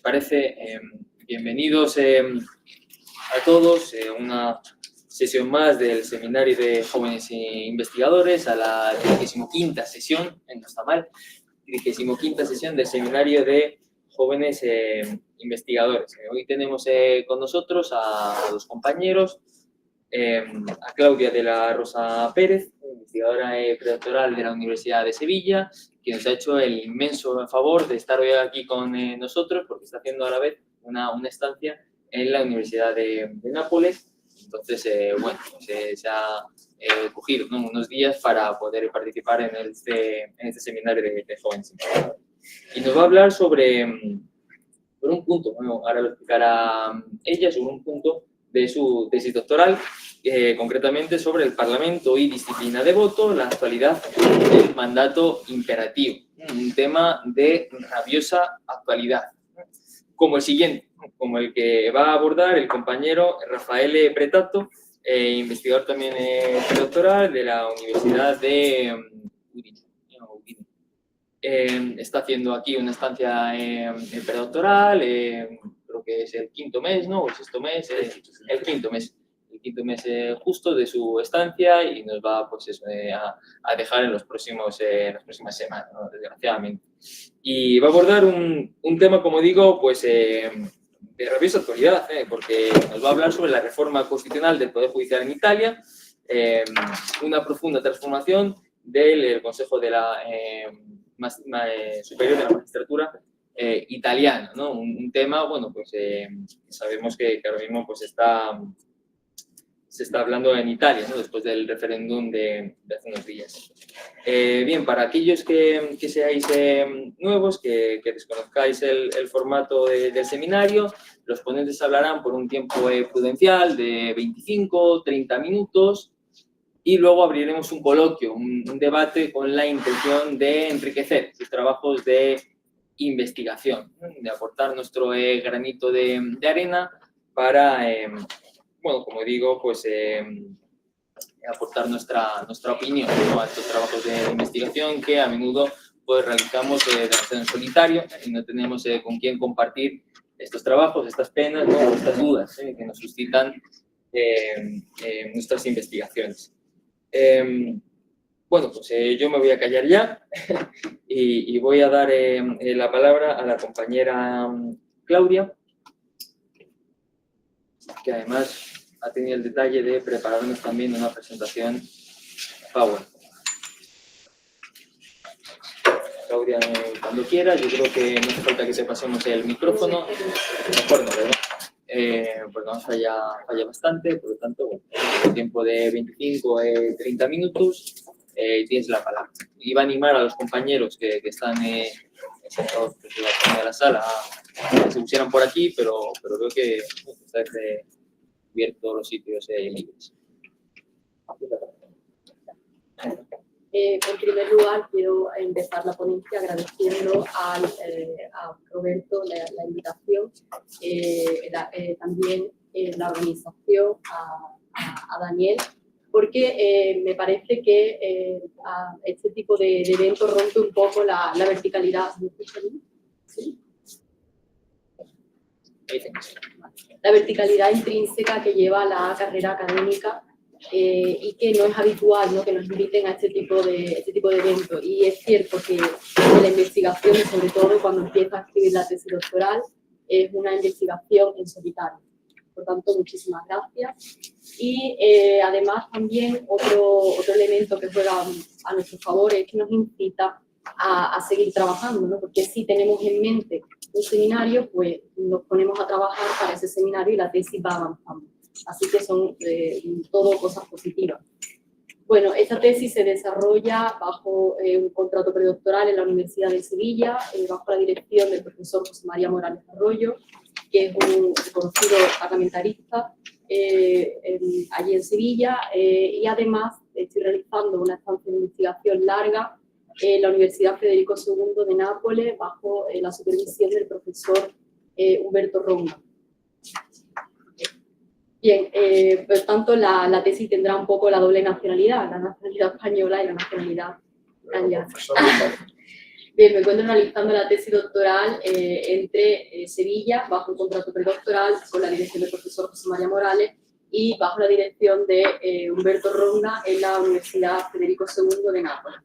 parece, bienvenidos a todos a una sesión más del Seminario de Jóvenes Investigadores, a la 35ª sesión, no está mal, 35ª sesión del Seminario de Jóvenes Investigadores. Hoy tenemos con nosotros a dos compañeros, a Claudia de la Rosa Pérez, investigadora predoctoral de la Universidad de Sevilla, que nos ha hecho el inmenso favor de estar hoy aquí con nosotros, porque está haciendo a la vez una estancia en la Universidad de Nápoles. Entonces, bueno, se ha cogido, ¿no?, unos días para poder participar en este seminario de jóvenes investigadores. Y nos va a hablar sobre un punto, bueno, ahora lo explicará ella, sobre un punto de su tesis doctoral, concretamente sobre el Parlamento y disciplina de voto, la actualidad del mandato imperativo. Un tema de rabiosa actualidad, como el siguiente, como el que va a abordar el compañero Rafael Pretato, investigador también predoctoral de la Universidad de Udine. Está haciendo aquí una estancia predoctoral, creo que es el quinto mes, ¿no? O el sexto mes, el quinto mes justo de su estancia, y nos va, pues eso, a dejar en las próximas semanas, ¿no?, desgraciadamente. Y va a abordar un tema, como digo, pues de rabiosa actualidad, porque nos va a hablar sobre la reforma constitucional del Poder Judicial en Italia, una profunda transformación del Consejo de la Superior de la Magistratura italiana, ¿no? Un tema, bueno, pues sabemos que ahora mismo pues se está hablando en Italia, ¿no?, después del referéndum de hace unos días. Bien, para aquellos que seáis nuevos, que desconozcáis el formato del seminario, los ponentes hablarán por un tiempo prudencial de 25-30 minutos, y luego abriremos un coloquio, un debate con la intención de enriquecer sus trabajos de investigación, de aportar nuestro granito de arena para, bueno, como digo, pues aportar nuestra opinión, ¿no?, a estos trabajos de investigación que a menudo pues realizamos en solitario y no tenemos con quién compartir estos trabajos, estas penas, ¿no?, estas dudas que nos suscitan nuestras investigaciones. Bueno, pues yo me voy a callar ya y voy a dar la palabra a la compañera Claudia, que además ha tenido el detalle de prepararnos también una presentación PowerPoint. Claudia, cuando quiera, yo creo que no hace falta que te pasemos el micrófono. De acuerdo, ¿verdad? Porque nos falla bastante, por lo tanto, bueno, el tiempo de 25-30 minutos, tienes la palabra. Iba a animar a los compañeros que están sentados en la sala a que se pusieran por aquí, pero veo que está abiertos los sitios libres. En primer lugar, quiero empezar la ponencia agradeciendo a Roberto la invitación, también la organización, a Daniel, porque me parece que este tipo de eventos rompe un poco la verticalidad. ¿Sí? La verticalidad intrínseca que lleva la carrera académica, y que no es habitual, ¿no?, que nos inviten a este tipo de eventos. Y es cierto que la investigación, y sobre todo cuando empieza a escribir la tesis doctoral, es una investigación en solitario. Por tanto, muchísimas gracias. Y además también otro elemento que juega a nuestro favor es que nos incita a seguir trabajando, ¿no?, porque si tenemos en mente un seminario, pues nos ponemos a trabajar para ese seminario y la tesis va avanzando. Así que son todo cosas positivas. Bueno, esta tesis se desarrolla bajo un contrato predoctoral en la Universidad de Sevilla, bajo la dirección del profesor José María Morales Arroyo, que es un reconocido parlamentarista allí en Sevilla, y además estoy realizando una estancia de investigación larga en la Universidad Federico II de Nápoles, bajo la supervisión del profesor Humberto Ronda. Bien, por tanto, la tesis tendrá un poco la doble nacionalidad, la nacionalidad española y la nacionalidad italiana. Bien, me encuentro analizando la tesis doctoral entre Sevilla, bajo un contrato predoctoral con la dirección del profesor José María Morales y bajo la dirección de Humberto Ronda en la Universidad Federico II de Nápoles.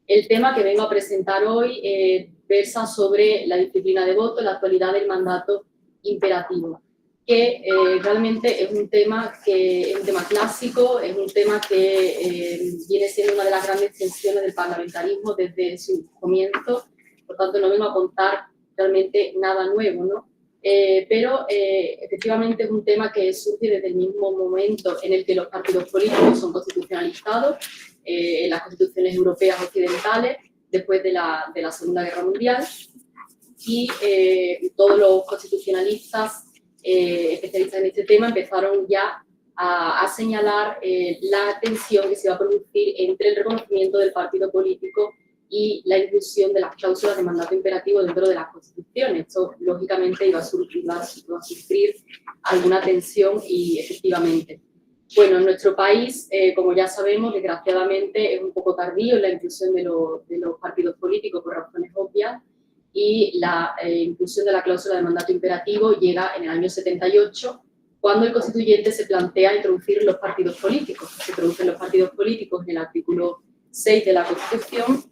El tema que vengo a presentar hoy versa sobre la disciplina de voto, la actualidad del mandato imperativo, que realmente es un tema clásico, es un tema que viene siendo una de las grandes tensiones del parlamentarismo desde su comienzo, por tanto no vengo a contar realmente nada nuevo, ¿no? Pero efectivamente es un tema que surge desde el mismo momento en el que los partidos políticos son constitucionalizados, en las constituciones europeas occidentales, después de la Segunda Guerra Mundial, y todos los constitucionalistas especialistas en este tema empezaron ya a señalar la tensión que se va a producir entre el reconocimiento del partido político y la inclusión de las cláusulas de mandato imperativo dentro de las constituciones. Esto, lógicamente, iba a sufrir alguna tensión y, efectivamente. Bueno, en nuestro país, como ya sabemos, desgraciadamente es un poco tardío la inclusión de los partidos políticos por razones obvias, y la inclusión de la cláusula de mandato imperativo llega en el año 78, cuando el constituyente se plantea introducir los partidos políticos. Se introducen los partidos políticos en el artículo 6 de la Constitución,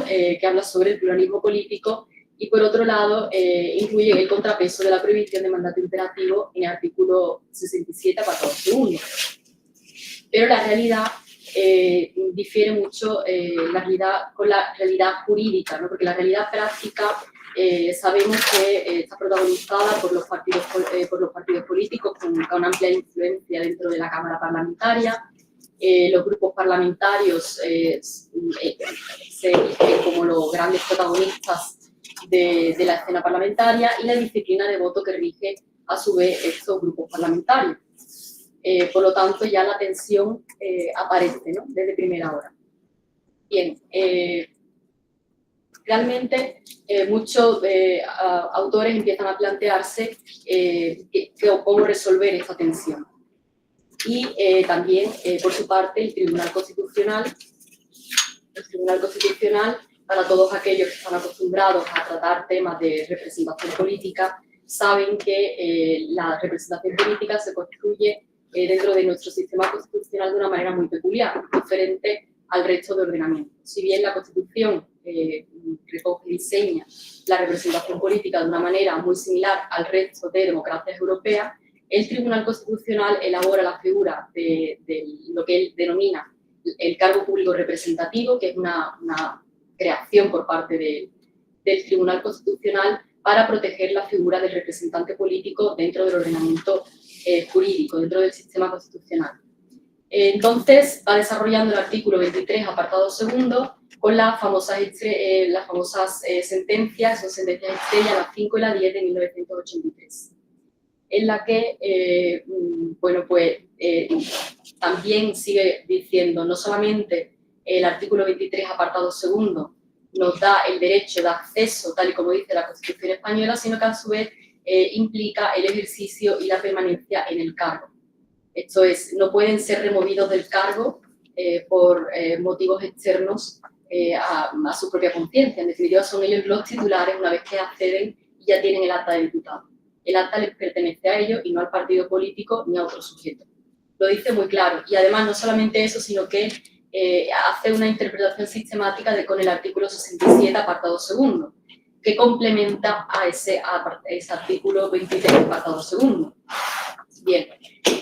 que habla sobre el pluralismo político, y por otro lado incluye el contrapeso de la prohibición de mandato imperativo en el artículo 67, apartado segundo. Pero la realidad difiere mucho con la realidad jurídica, ¿no? Porque la realidad práctica sabemos que está protagonizada por los partidos políticos con amplia influencia dentro de la Cámara Parlamentaria. Los grupos parlamentarios se ven como los grandes protagonistas de la escena parlamentaria, y la disciplina de voto que rige a su vez estos grupos parlamentarios. Por lo tanto, ya la tensión aparece, ¿no?, desde primera hora. Bien, realmente muchos autores empiezan a plantearse cómo resolver esta tensión. Y también, por su parte, el Tribunal Constitucional, para todos aquellos que están acostumbrados a tratar temas de representación política, saben que la representación política se construye dentro de nuestro sistema constitucional de una manera muy peculiar, diferente al resto de ordenamientos. Si bien la Constitución recoge y diseña la representación política de una manera muy similar al resto de democracias europeas, el Tribunal Constitucional elabora la figura de lo que él denomina el cargo público representativo, que es una creación por parte del Tribunal Constitucional para proteger la figura del representante político dentro del ordenamiento jurídico, dentro del sistema constitucional. Entonces, va desarrollando el artículo 23, apartado segundo, con las famosas sentencias, son sentencias estrella, las 5 y la 10 de 1983, en la que, también sigue diciendo, no solamente el artículo 23, apartado segundo, nos da el derecho de acceso, tal y como dice la Constitución española, sino que a su vez implica el ejercicio y la permanencia en el cargo. Esto es, no pueden ser removidos del cargo por motivos externos a su propia conciencia. En definitiva, son ellos los titulares una vez que acceden y ya tienen el acta de diputado. El acta les pertenece a ellos y no al partido político ni a otro sujeto. Lo dice muy claro. Y además, no solamente eso, sino que hace una interpretación sistemática con el artículo 67, apartado segundo, que complementa a ese artículo 23, apartado segundo. Bien,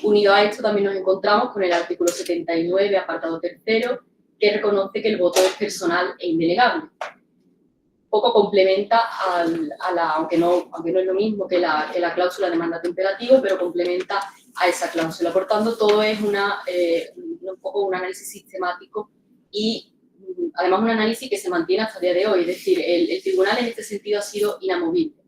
unido a esto también nos encontramos con el artículo 79, apartado tercero, que reconoce que el voto es personal e indelegable. Poco complementa aunque no es lo mismo que la cláusula de mandato imperativo, pero complementa a esa cláusula. Por tanto, todo es un poco un análisis sistemático y además un análisis que se mantiene hasta el día de hoy. Es decir, el tribunal en este sentido ha sido inamovible.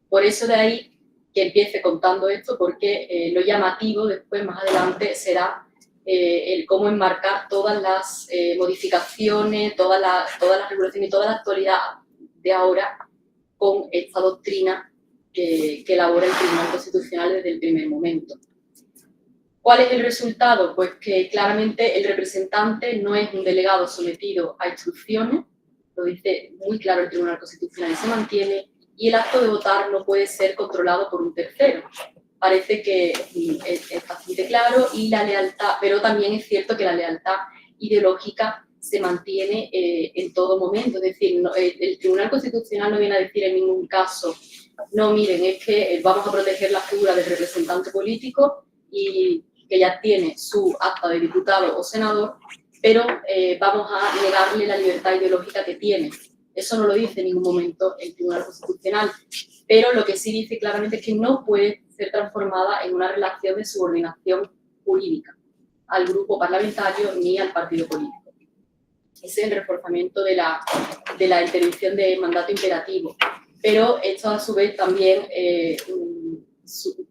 Por eso de ahí que empiece contando esto, porque lo llamativo después, más adelante, será el cómo enmarcar todas las modificaciones, todas las regulaciones y toda la actualidad de ahora con esta doctrina que elabora el Tribunal Constitucional desde el primer momento. ¿Cuál es el resultado? Pues que claramente el representante no es un delegado sometido a instrucciones, lo dice muy claro el Tribunal Constitucional y se mantiene, y el acto de votar no puede ser controlado por un tercero. Parece que es bastante claro, y la lealtad, pero también es cierto que la lealtad ideológica se mantiene en todo momento. Es decir, el Tribunal Constitucional no viene a decir en ningún caso, no, miren, es que vamos a proteger la figura del representante político y que ya tiene su acta de diputado o senador, pero vamos a negarle la libertad ideológica que tiene. Eso no lo dice en ningún momento el Tribunal Constitucional, pero lo que sí dice claramente es que no puede ser transformada en una relación de subordinación jurídica al grupo parlamentario ni al partido político. Ese es el reforzamiento de la interdicción de mandato imperativo. Pero esto a su vez también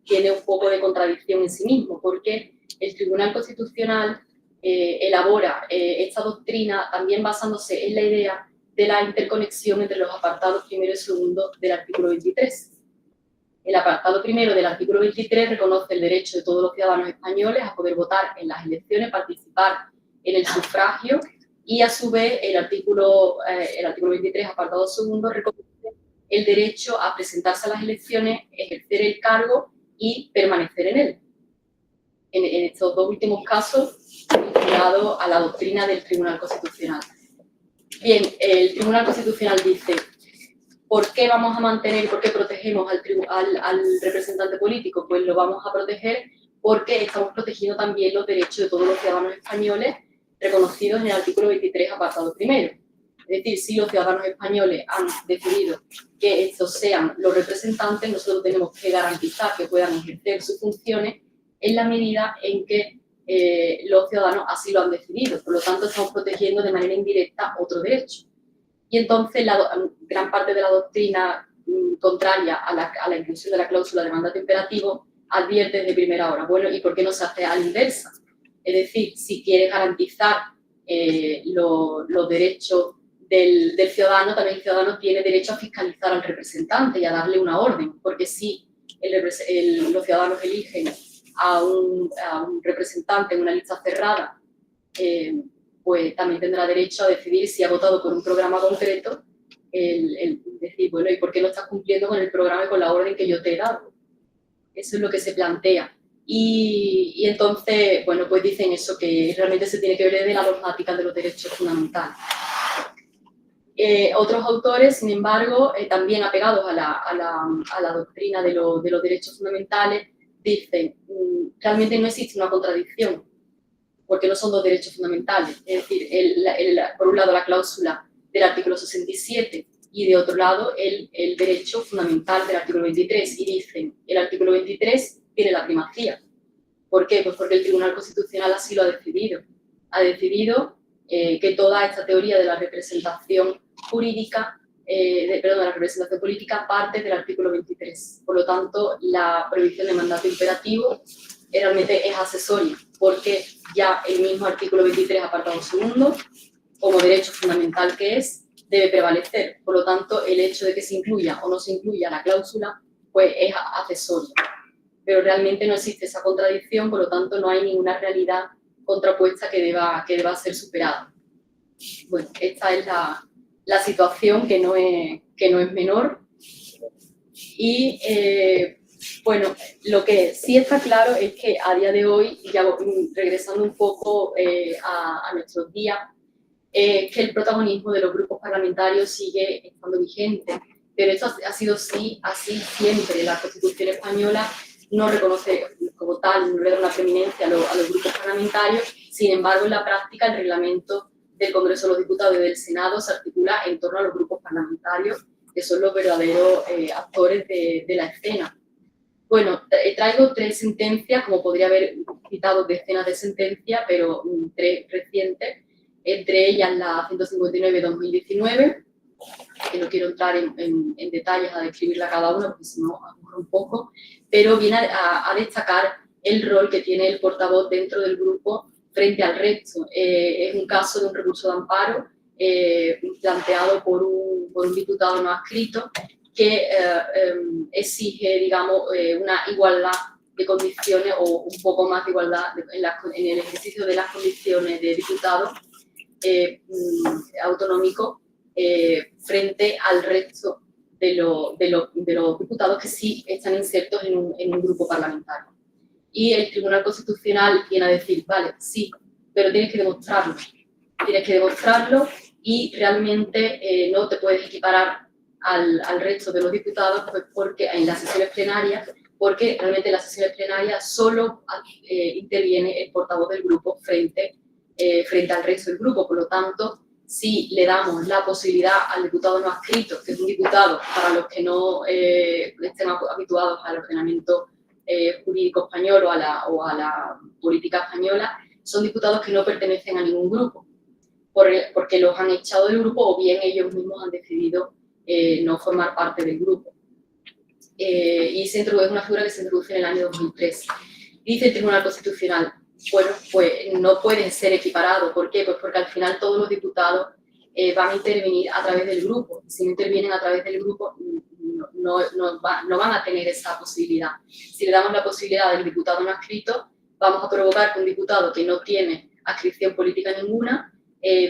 tiene un poco de contradicción en sí mismo, porque el Tribunal Constitucional elabora esta doctrina también basándose en la idea de la interconexión entre los apartados primero y segundo del artículo 23. El apartado primero del artículo 23 reconoce el derecho de todos los ciudadanos españoles a poder votar en las elecciones, participar en el sufragio, y a su vez el artículo 23, apartado segundo, reconoce el derecho a presentarse a las elecciones, ejercer el cargo y permanecer en él. En estos dos últimos casos, vinculado a la doctrina del Tribunal Constitucional. Bien, el Tribunal Constitucional dice, ¿por qué vamos a mantener, por qué protegemos al representante político? Pues lo vamos a proteger porque estamos protegiendo también los derechos de todos los ciudadanos españoles reconocidos en el artículo 23, apartado primero. Es decir, si los ciudadanos españoles han decidido que estos sean los representantes, nosotros tenemos que garantizar que puedan ejercer sus funciones en la medida en que los ciudadanos así lo han decidido. Por lo tanto, estamos protegiendo de manera indirecta otro derecho. Y entonces, gran parte de la doctrina contraria a la inclusión de la cláusula de mandato imperativo advierte desde primera hora, bueno, ¿y por qué no se hace a la inversa? Es decir, si quieres garantizar los derechos del ciudadano, también el ciudadano tiene derecho a fiscalizar al representante y a darle una orden, porque si los ciudadanos eligen a un representante en una lista cerrada, pues también tendrá derecho a decidir si ha votado por un programa concreto, decir, bueno, ¿y por qué no estás cumpliendo con el programa y con la orden que yo te he dado? Eso es lo que se plantea. Y entonces, bueno, pues dicen eso, que realmente se tiene que ver de la dogmática de los derechos fundamentales. Otros autores, sin embargo, también apegados a la doctrina de los derechos fundamentales, dicen, realmente no existe una contradicción, porque no son dos derechos fundamentales. Es decir, por un lado la cláusula del artículo 67 y de otro lado el derecho fundamental del artículo 23. Y dicen, el artículo 23 tiene la primacía. ¿Por qué? Pues porque el Tribunal Constitucional así lo ha decidido. Ha decidido que toda esta teoría de la representación jurídica, de la representación política parte del artículo 23. Por lo tanto, la prohibición de mandato imperativo realmente es accesoria, porque ya el mismo artículo 23, apartado segundo, como derecho fundamental que es, debe prevalecer. Por lo tanto, el hecho de que se incluya o no se incluya la cláusula, pues es accesorio. Pero realmente no existe esa contradicción, por lo tanto, no hay ninguna realidad contrapuesta que deba ser superada. Bueno, esta es la situación que no es menor. Y bueno, lo que sí está claro es que a día de hoy, ya regresando un poco a nuestros días, que el protagonismo de los grupos parlamentarios sigue estando vigente. Pero esto ha sido así siempre. La Constitución española no reconoce como tal, no le da una preeminencia a los grupos parlamentarios. Sin embargo, en la práctica, el reglamento del Congreso de los Diputados y del Senado se articula en torno a los grupos parlamentarios, que son los verdaderos actores de la escena. Bueno, traigo 3 sentencias, como podría haber citado decenas de sentencias, pero 3 recientes, entre ellas la 159/2019, que no quiero entrar en detalles a describirla cada una, porque si no aburro un poco, pero viene a destacar el rol que tiene el portavoz dentro del grupo frente al resto. Es un caso de un recurso de amparo planteado por un diputado no adscrito que exige, digamos, una igualdad condiciones o un poco más de igualdad en el ejercicio de las condiciones de diputado autonómico frente al resto de los diputados que sí están insertos en un grupo parlamentario. Y el Tribunal Constitucional viene a decir, vale, sí, pero tienes que demostrarlo. Tienes que demostrarlo y realmente no te puedes equiparar al resto de los diputados pues porque en las sesiones plenarias, porque realmente en las sesiones plenarias solo interviene el portavoz del grupo frente al resto del grupo. Por lo tanto, si le damos la posibilidad al diputado no adscrito, que es un diputado para los que no estén habituados al ordenamiento jurídico español o a la política española, son diputados que no pertenecen a ningún grupo, porque los han echado del grupo o bien ellos mismos han decidido no formar parte del grupo. Y es una figura que se introduce en el año 2003. Dice el Tribunal Constitucional, bueno, pues no pueden ser equiparados. ¿Por qué? Pues porque al final todos los diputados van a intervenir a través del grupo. Si no intervienen a través del grupo, no van a tener esa posibilidad. Si le damos la posibilidad del diputado no adscrito, vamos a provocar que un diputado que no tiene adscripción política ninguna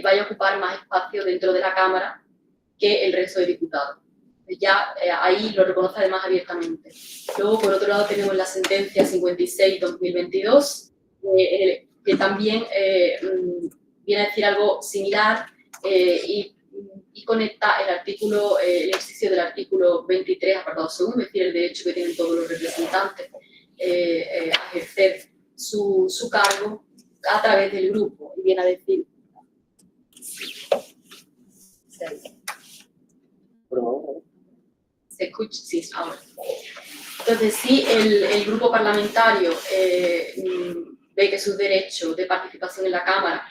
vaya a ocupar más espacio dentro de la Cámara que el resto de diputados. Ya ahí lo reconoce además abiertamente. Luego, por otro lado, tenemos la sentencia 56-2022, que también viene a decir algo similar y conecta el ejercicio del artículo 23, apartado segundo, es decir, el derecho que tienen todos los representantes a ejercer su cargo a través del grupo. Y viene a decir... ¿Se escucha? Sí, ahora. Entonces, si el grupo parlamentario ve que sus derechos de participación en la Cámara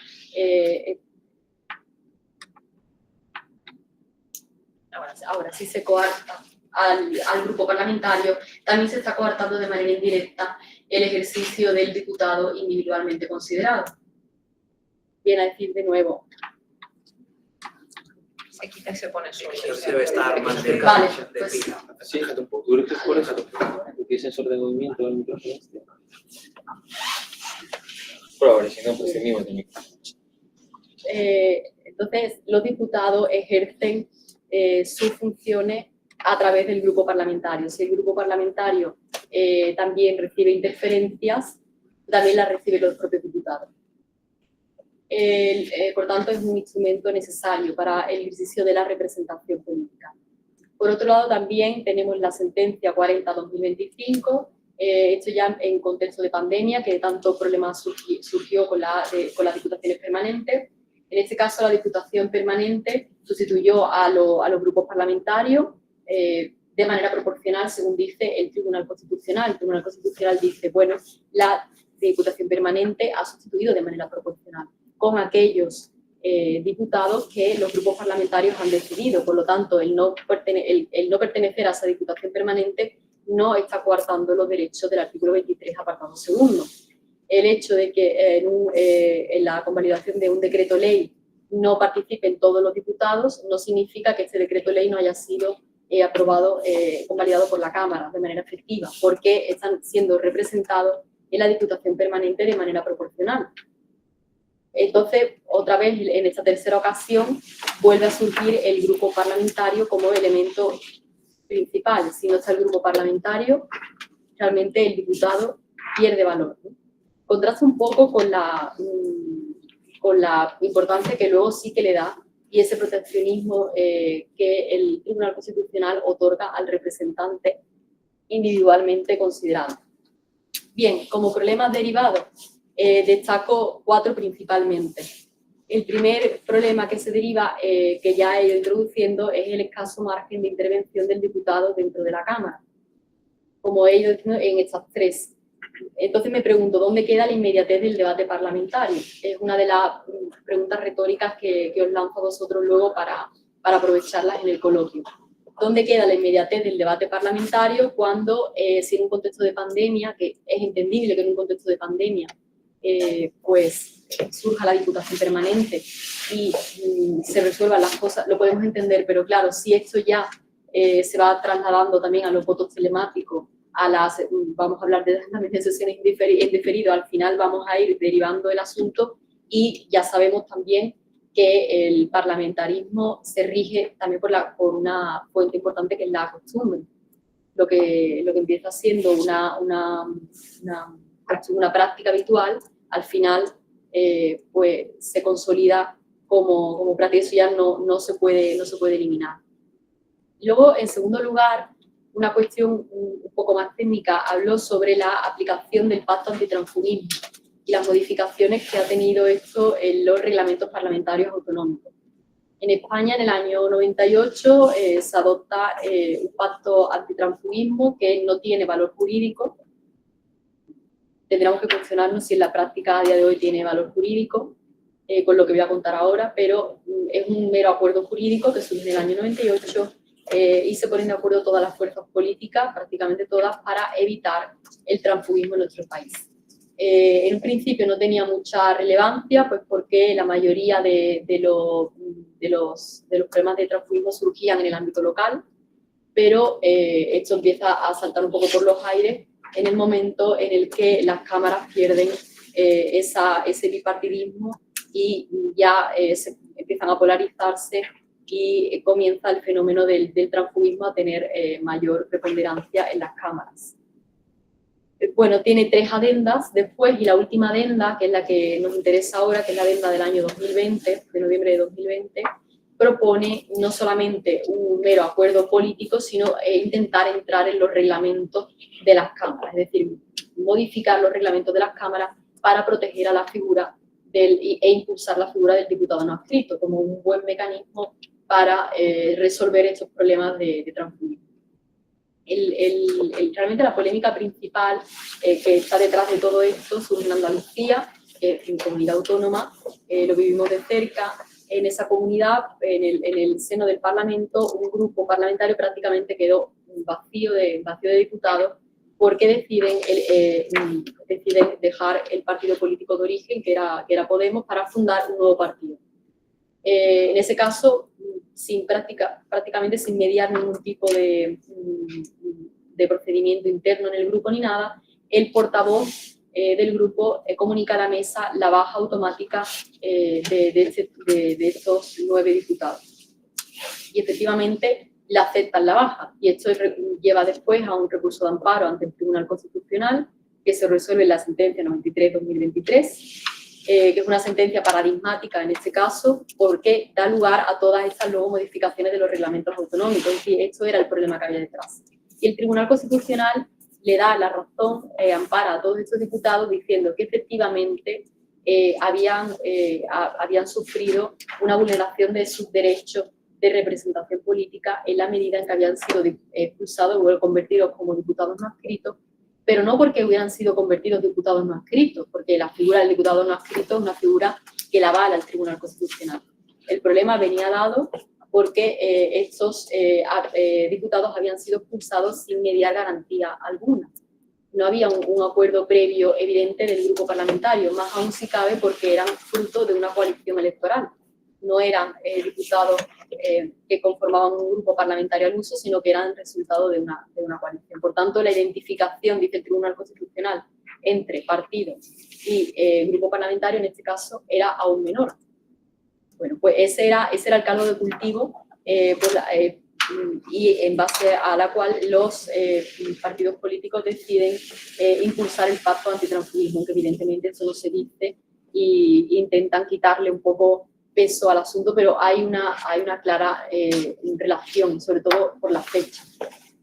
ahora sí se coarta al grupo parlamentario, también se está coartando de manera indirecta el ejercicio del diputado individualmente considerado. Viene a decir de nuevo... Se quita y se pone solo. Debe estar más cerca Vale, de pues... ti. Sí, déjate un poco. ¿Tú eres por eso? ¿Tienes sensor de movimiento del micrófono? Prueba, si no, pues el mismo de micrófono. Entonces, los diputados ejercen sus funciones a través del grupo parlamentario. Si el grupo parlamentario también recibe interferencias, también las reciben los propios diputados. Por tanto, es un instrumento necesario para el ejercicio de la representación política. Por otro lado, también tenemos la sentencia 40-2025, esto ya en contexto de pandemia, que tanto problema surgió con las diputaciones permanentes. En este caso, la Diputación Permanente sustituyó a los grupos parlamentarios de manera proporcional, según dice el Tribunal Constitucional. El Tribunal Constitucional dice, bueno, la Diputación Permanente ha sustituido de manera proporcional con aquellos diputados que los grupos parlamentarios han decidido. Por lo tanto, el no pertenecer a esa Diputación Permanente no está coartando los derechos del artículo 23, apartado segundo. El hecho de que en la convalidación de un decreto ley no participen todos los diputados no significa que este decreto ley no haya sido aprobado, convalidado por la Cámara de manera efectiva, porque están siendo representados en la Diputación Permanente de manera proporcional. Entonces, otra vez, en esta tercera ocasión, vuelve a surgir el grupo parlamentario como elemento principal. Si no está el grupo parlamentario, realmente el diputado pierde valor, ¿no? Contrasta un poco con la importancia que luego sí que le da y ese proteccionismo que el Tribunal Constitucional otorga al representante individualmente considerado. Bien, como problemas derivados, destaco 4 principalmente. El primer problema que se deriva, que ya he ido introduciendo, es el escaso margen de intervención del diputado dentro de la Cámara, como he ido diciendo en estas 3. Entonces me pregunto, ¿dónde queda la inmediatez del debate parlamentario? Es una de las preguntas retóricas que os lanzo a vosotros luego para aprovecharlas en el coloquio. ¿Dónde queda la inmediatez del debate parlamentario cuando, si en un contexto de pandemia, que es entendible que en un contexto de pandemia, pues surja la Diputación Permanente y se resuelvan las cosas, lo podemos entender, pero claro, si esto ya se va trasladando también a los votos telemáticos, vamos a hablar también de sesiones en diferido, al final vamos a ir derivando el asunto y ya sabemos también que el parlamentarismo se rige también por una fuente importante que es la costumbre. Lo que empieza siendo una práctica habitual, al final pues se consolida como práctica, eso ya no se puede eliminar. Luego, en segundo lugar, una cuestión un poco más técnica, habló sobre la aplicación del pacto antitransfugismo y las modificaciones que ha tenido esto en los reglamentos parlamentarios autonómicos. En España, en el año 98, se adopta un pacto antitransfugismo que no tiene valor jurídico. Tendríamos que cuestionarnos si en la práctica a día de hoy tiene valor jurídico, con lo que voy a contar ahora, pero es un mero acuerdo jurídico que surge en el año 98 y se ponen de acuerdo todas las fuerzas políticas, prácticamente todas, para evitar el transfugismo en nuestro país. En un principio no tenía mucha relevancia, pues porque la mayoría de los problemas de transfugismo surgían en el ámbito local, pero esto empieza a saltar un poco por los aires en el momento en el que las cámaras pierden ese bipartidismo y ya se empiezan a polarizarse y comienza el fenómeno del transfugismo a tener mayor preponderancia en las cámaras. Bueno, tiene 3 adendas después y la última adenda, que es la que nos interesa ahora, que es la adenda del año 2020, de noviembre de 2020, propone no solamente un mero acuerdo político, sino intentar entrar en los reglamentos de las cámaras, es decir, modificar los reglamentos de las cámaras para proteger a la figura e impulsar la figura del diputado no adscrito como un buen mecanismo para resolver estos problemas de transfugismo. Realmente la polémica principal que está detrás de todo esto surge en Andalucía, en comunidad autónoma, lo vivimos de cerca. En esa comunidad, en el seno del Parlamento, un grupo parlamentario prácticamente quedó vacío de diputados porque deciden dejar el partido político de origen, que era Podemos, para fundar un nuevo partido. En ese caso, prácticamente sin mediar ningún tipo de procedimiento interno en el grupo ni nada, el portavoz del grupo comunica a la mesa la baja automática de estos 9 diputados. Y efectivamente la aceptan la baja. Y esto lleva después a un recurso de amparo ante el Tribunal Constitucional, que se resuelve en la sentencia 93/2023, que es una sentencia paradigmática en este caso, porque da lugar a todas estas luego modificaciones de los reglamentos autonómicos. Es decir, esto era el problema que había detrás. Y el Tribunal Constitucional le da la razón, ampara a todos estos diputados diciendo que efectivamente habían sufrido una vulneración de sus derechos de representación política en la medida en que habían sido expulsados o convertidos como diputados no adscritos, pero no porque hubieran sido convertidos diputados no adscritos, porque la figura del diputado no adscrito es una figura que la avala el Tribunal Constitucional. El problema venía dado porque estos diputados habían sido expulsados sin mediar garantía alguna. No había un acuerdo previo evidente del grupo parlamentario, más aún si cabe porque eran fruto de una coalición electoral. No eran diputados que conformaban un grupo parlamentario al uso, sino que eran resultado de una coalición. Por tanto, la identificación, dice el Tribunal Constitucional, entre partidos y grupo parlamentario, en este caso, era aún menor. Bueno, pues ese era el caldo de cultivo y en base a la cual los partidos políticos deciden impulsar el pacto antitransfugismo, que evidentemente eso no se dice, e intentan quitarle un poco peso al asunto, pero hay una clara relación, sobre todo por la fecha.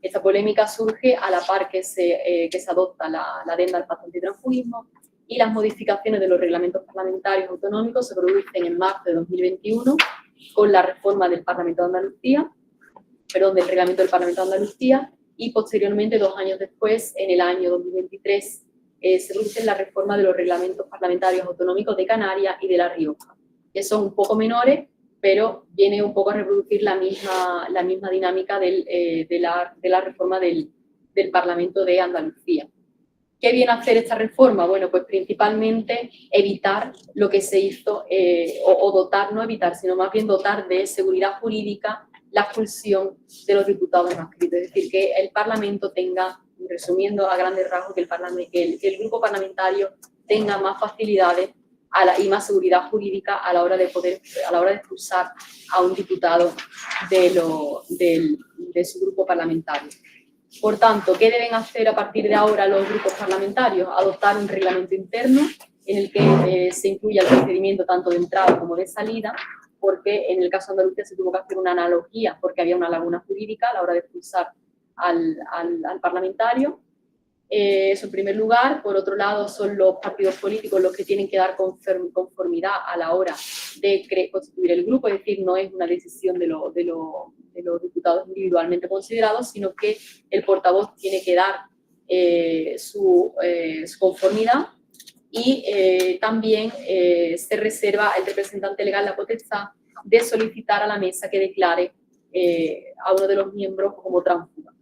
Esta polémica surge a la par que se adopta la adenda al pacto antitransfugismo y las modificaciones de los reglamentos parlamentarios autonómicos se producen en marzo de 2021 con la reforma del Parlamento de Andalucía, del reglamento del Parlamento de Andalucía, y posteriormente, 2 años después, en el año 2023, se produce la reforma de los reglamentos parlamentarios autonómicos de Canarias y de La Rioja, que son un poco menores, pero viene un poco a reproducir la misma dinámica de la reforma del Parlamento de Andalucía. ¿Qué viene a hacer esta reforma? Bueno, pues principalmente evitar lo que se hizo, o dotar, no evitar, sino más bien dotar de seguridad jurídica la expulsión de los diputados no adscritos. Es decir, que el Parlamento tenga resumiendo a grandes rasgos, que el grupo parlamentario tenga más facilidades y más seguridad jurídica a la hora de expulsar a un diputado de su grupo parlamentario. Por tanto, ¿qué deben hacer a partir de ahora los grupos parlamentarios? Adoptar un reglamento interno en el que se incluya el procedimiento tanto de entrada como de salida, porque en el caso de Andalucía se tuvo que hacer una analogía porque había una laguna jurídica a la hora de expulsar al parlamentario. Eso en primer lugar. Por otro lado, son los partidos políticos los que tienen que dar conformidad a la hora de constituir el grupo, es decir, no es una decisión de los diputados individualmente considerados, sino que el portavoz tiene que dar su conformidad. Y también se reserva al representante legal la potestad de solicitar a la mesa que declare a uno de los miembros como tránsfuga.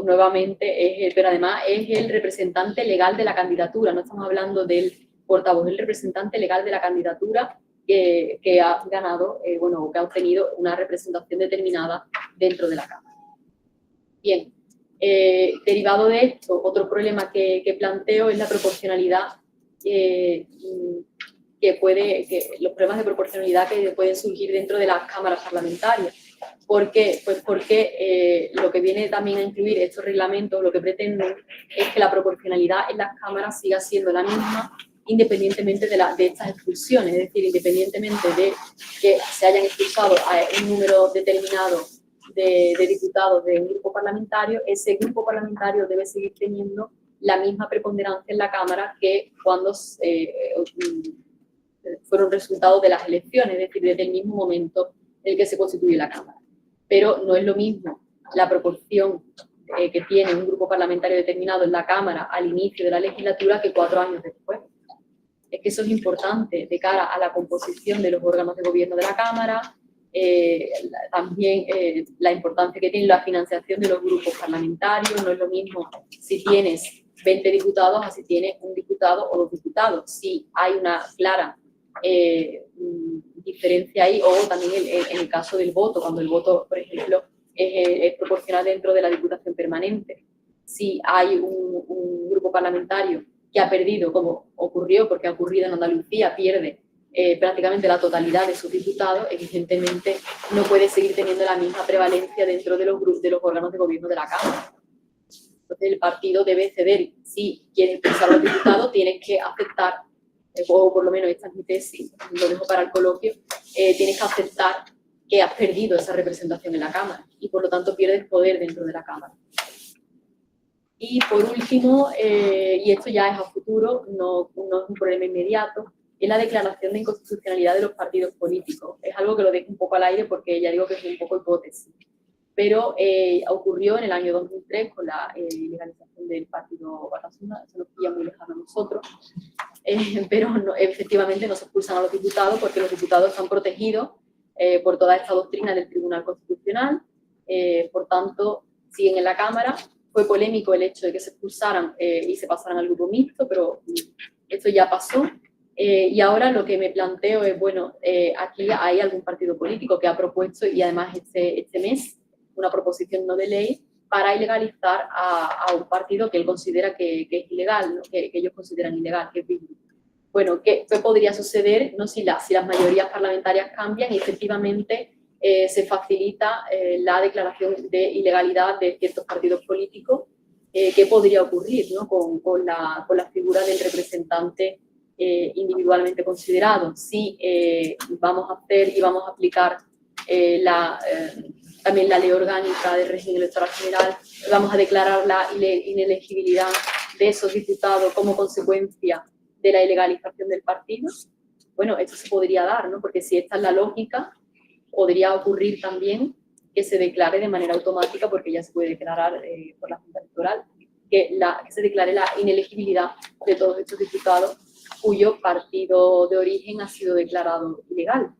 Nuevamente, pero además es el representante legal de la candidatura, no estamos hablando del portavoz, es el representante legal de la candidatura que ha ganado, que ha obtenido una representación determinada dentro de la Cámara. Bien, derivado de esto, otro problema que planteo es la proporcionalidad, los problemas de proporcionalidad que pueden surgir dentro de las cámaras parlamentarias. ¿Por qué? Pues porque lo que viene también a incluir estos reglamentos, lo que pretenden es que la proporcionalidad en las cámaras siga siendo la misma independientemente de estas expulsiones, es decir, independientemente de que se hayan expulsado a un número determinado de diputados de un grupo parlamentario, ese grupo parlamentario debe seguir teniendo la misma preponderancia en la Cámara que cuando fueron resultados de las elecciones, es decir, desde el mismo momento en el que se constituye la Cámara. Pero no es lo mismo la proporción que tiene un grupo parlamentario determinado en la Cámara al inicio de la legislatura que 4 años después. Es que eso es importante de cara a la composición de los órganos de gobierno de la Cámara, también la importancia que tiene la financiación de los grupos parlamentarios. No es lo mismo si tienes 20 diputados a si tienes un diputado o 2 diputados. Si hay una clara diferencia ahí, o también en el caso del voto, cuando el voto, por ejemplo, es proporcional dentro de la Diputación Permanente. Si hay un grupo parlamentario que ha perdido, como ocurrió, porque ha ocurrido en Andalucía, pierde prácticamente la totalidad de sus diputados, evidentemente no puede seguir teniendo la misma prevalencia dentro de los órganos de gobierno de la Cámara. Entonces el partido debe ceder. Si quiere expulsar a los diputados, tiene que aceptar, o por lo menos esta es mi tesis, lo dejo para el coloquio, tienes que aceptar que has perdido esa representación en la Cámara y por lo tanto pierdes poder dentro de la Cámara. Y por último, y esto ya es a futuro, no es un problema inmediato, es la declaración de inconstitucionalidad de los partidos políticos. Es algo que lo dejo un poco al aire porque ya digo que es un poco hipótesis. Pero ocurrió en el año 2003 con la legalización del partido Batasuna, eso nos pilla muy lejano a nosotros, pero no, efectivamente no se expulsan a los diputados porque los diputados están protegidos por toda esta doctrina del Tribunal Constitucional, por tanto siguen en la Cámara. Fue polémico el hecho de que se expulsaran y se pasaran al grupo mixto, pero esto ya pasó. Y ahora lo que me planteo es, bueno, aquí hay algún partido político que ha propuesto, y además este mes, una proposición no de ley para ilegalizar a un partido que él considera que es ilegal, ¿no? que ellos consideran ilegal, que es Bildu. Bueno, ¿qué podría suceder, ¿no? si las mayorías parlamentarias cambian y efectivamente se facilita la declaración de ilegalidad de ciertos partidos políticos? ¿Qué podría ocurrir, ¿no? con la figura del representante individualmente considerado? Si vamos a hacer y vamos a aplicar también la ley orgánica del régimen electoral general, vamos a declarar la inelegibilidad de esos diputados como consecuencia de la ilegalización del partido. Bueno, esto se podría dar, ¿no? Porque si esta es la lógica, podría ocurrir también que se declare de manera automática, porque ya se puede declarar por la Junta Electoral, que se declare la inelegibilidad de todos estos diputados cuyo partido de origen ha sido declarado ilegal.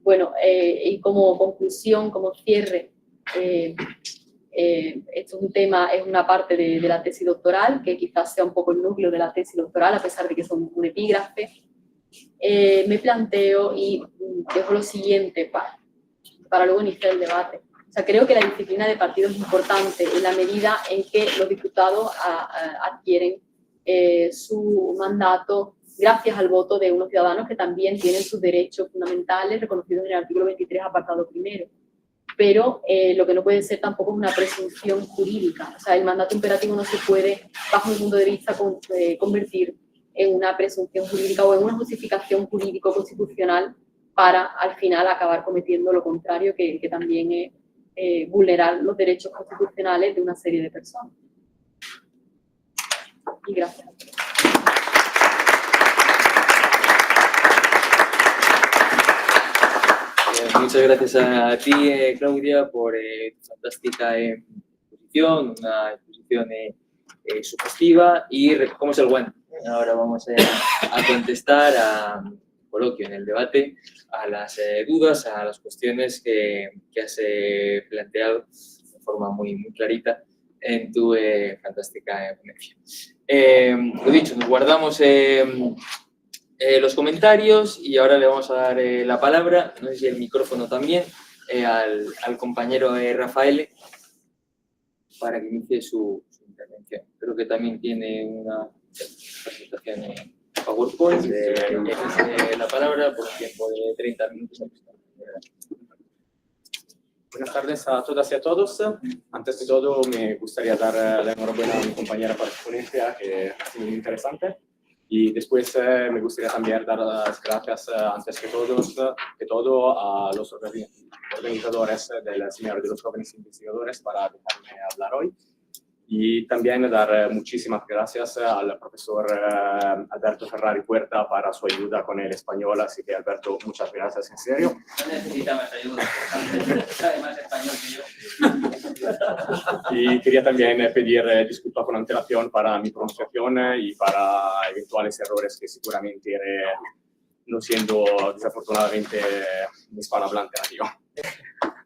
Bueno, y como conclusión, como cierre, esto es un tema, es una parte de la tesis doctoral, que quizás sea un poco el núcleo de la tesis doctoral, a pesar de que son un epígrafe. Me planteo y dejo lo siguiente para luego iniciar el debate. O sea, creo que la disciplina de partido es importante en la medida en que los diputados adquieren su mandato gracias al voto de unos ciudadanos que también tienen sus derechos fundamentales reconocidos en el artículo 23, apartado primero. Pero lo que no puede ser tampoco es una presunción jurídica. O sea, el mandato imperativo no se puede, bajo mi punto de vista, convertir en una presunción jurídica o en una justificación jurídico-constitucional para, al final, acabar cometiendo lo contrario, que también es vulnerar los derechos constitucionales de una serie de personas. Y gracias. Muchas gracias a ti, Claudia, por tu fantástica exposición, una exposición sugestiva. Y ¿cómo es el guante? Ahora vamos a contestar a coloquio, en el debate, a las dudas, a las cuestiones que has planteado de forma muy clarita en tu fantástica ponencia. Lo dicho, nos guardamos los comentarios y ahora le vamos a dar la palabra, no sé si el micrófono también, al compañero Rafael para que inicie su intervención. Creo que también tiene una presentación en PowerPoint. La palabra por un tiempo de 30 minutos. Buenas tardes a todas y a todos. Antes de todo, me gustaría dar la enhorabuena a mi compañera por su ponencia, que ha sido muy interesante. Y después me gustaría también dar las gracias, antes que todo, a los organizadores del Seminario de los Jóvenes Investigadores para dejarme hablar hoy. Y también dar muchísimas gracias al profesor Alberto Ferrari Puerta para su ayuda con el español. Así que, Alberto, muchas gracias, en serio. No necesita más ayuda, sabe más español que yo. Y quería también pedir disculpas con antelación para mi pronunciación y para eventuales errores que seguramente no siendo desafortunadamente un hispanohablante nativo.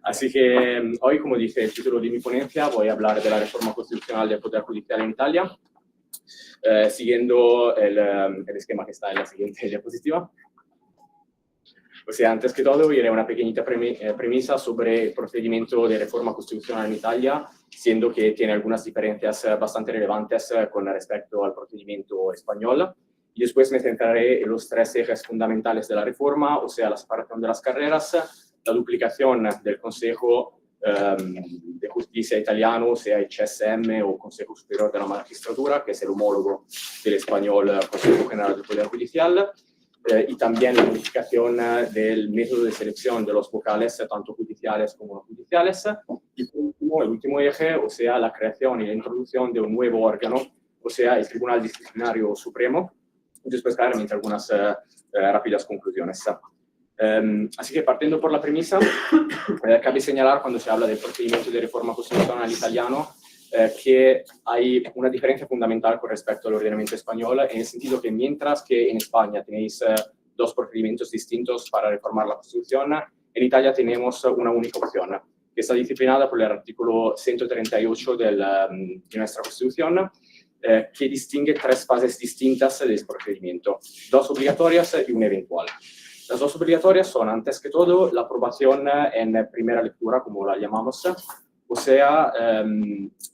Así que hoy, como dice el título de mi ponencia, voy a hablar de la reforma constitucional del Poder Judicial en Italia, siguiendo el esquema que está en la siguiente diapositiva. O sea, antes que todo, diré una pequeñita premisa sobre el procedimiento de reforma constitucional en Italia, siendo que tiene algunas diferencias bastante relevantes con respecto al procedimiento español. Y después me centraré en los tres ejes fundamentales de la reforma, o sea, la separación de las carreras, la duplicación del Consejo de Justicia italiano, o sea, el CSM o Consejo Superior de la Magistratura, que es el homólogo del español Consejo General del Poder Judicial, y también la modificación del método de selección de los vocales, tanto judiciales como no judiciales. Y por último, el último eje, o sea, la creación y la introducción de un nuevo órgano, o sea, el Tribunal Disciplinario Supremo. Después, claramente, algunas rápidas conclusiones. Así que, partiendo por la premisa, cabe señalar, cuando se habla del procedimiento de reforma constitucional italiano, que hay una diferencia fundamental con respecto al ordenamiento español, en el sentido que mientras que en España tenéis dos procedimientos distintos para reformar la Constitución, en Italia tenemos una única opción, que está disciplinada por el artículo 138 de nuestra Constitución, que distingue tres fases distintas del procedimiento, dos obligatorias y una eventual. Las dos obligatorias son, antes que todo, la aprobación en primera lectura, como la llamamos, o sea,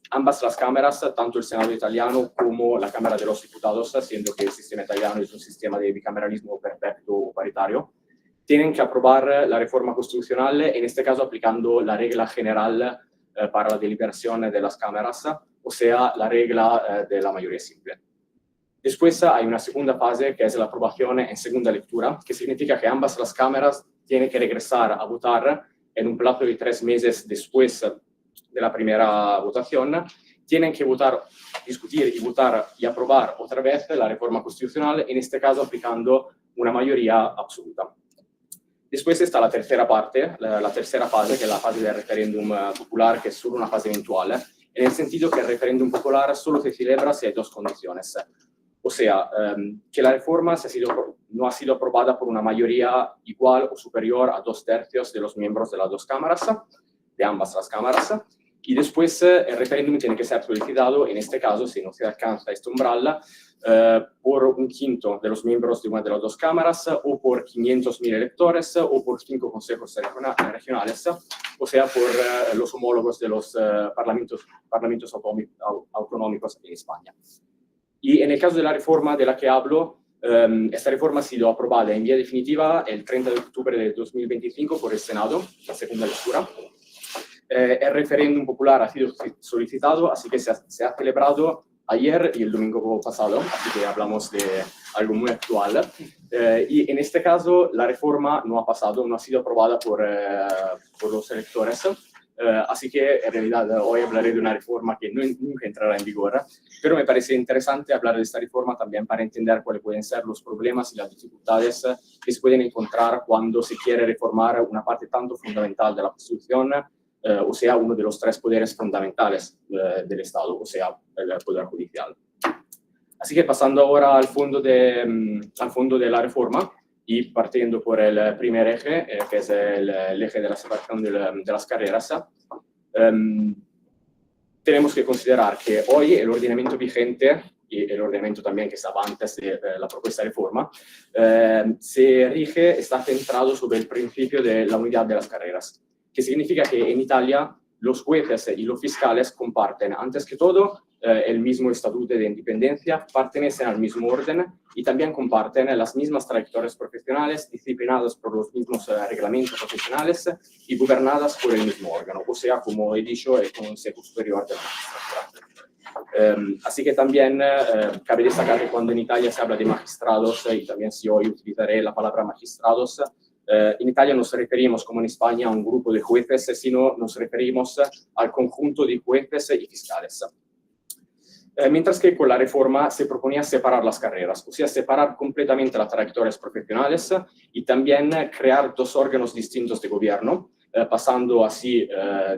ambas las cámaras, tanto el Senado italiano como la Cámara de los Diputados, siendo que el sistema italiano es un sistema de bicameralismo perfecto o paritario, tienen que aprobar la reforma constitucional, en este caso aplicando la regla general para la deliberación de las cámaras, o sea, la regla de la mayoría simple. Después hay una segunda fase, que es la aprobación en segunda lectura, que significa que ambas las cámaras tienen que regresar a votar en un plazo de 3 meses después de la primera votación, tienen que votar, discutir y votar y aprobar otra vez la reforma constitucional, en este caso aplicando una mayoría absoluta. Después está la tercera parte, la tercera fase, que es la fase del referéndum popular, que es solo una fase eventual, en el sentido que el referéndum popular solo se celebra si hay dos condiciones. O sea, que la reforma no ha sido aprobada por una mayoría igual o superior a 2/3 de los miembros de las dos cámaras, de ambas las cámaras, Y después el referéndum tiene que ser solicitado, en este caso, si no se alcanza este umbral, por un quinto de los miembros de una de las dos cámaras, o por 500.000 electores, o por 5 consejos regionales, o sea, por los homólogos de los parlamentos autonómicos en España. Y en el caso de la reforma de la que hablo, esta reforma ha sido aprobada en vía definitiva el 30 de octubre de 2025 por el Senado, la segunda lectura. El referéndum popular ha sido solicitado, así que se ha celebrado ayer y el domingo pasado, así que hablamos de algo muy actual. Y en este caso la reforma no ha pasado, no ha sido aprobada por los electores, así que en realidad hoy hablaré de una reforma que nunca entrará en vigor, pero me parece interesante hablar de esta reforma también para entender cuáles pueden ser los problemas y las dificultades que se pueden encontrar cuando se quiere reformar una parte tanto fundamental de la Constitución, o sea, uno de los 3 poderes fundamentales del Estado, o sea, el Poder Judicial. Así que pasando ahora al fondo de la reforma y partiendo por el primer eje, que es el eje de la separación de las carreras, tenemos que considerar que hoy el ordenamiento vigente y el ordenamiento también que estaba antes de la propuesta de reforma, está centrado sobre el principio de la unidad de las carreras, que significa que en Italia los jueces y los fiscales comparten, antes que todo, el mismo estatuto de independencia, pertenecen al mismo orden y también comparten las mismas trayectorias profesionales, disciplinadas por los mismos reglamentos profesionales y gobernadas por el mismo órgano, o sea, como he dicho, el Consejo Superior de la Magistratura. Así que también cabe destacar que cuando en Italia se habla de magistrados, y también si hoy utilizaré la palabra magistrados, en Italia nos referimos, como en España, a un grupo de jueces, sino nos referimos al conjunto de jueces y fiscales. Mientras que con la reforma se proponía separar las carreras, o sea, separar completamente las trayectorias profesionales y también crear 2 órganos distintos de gobierno, pasando así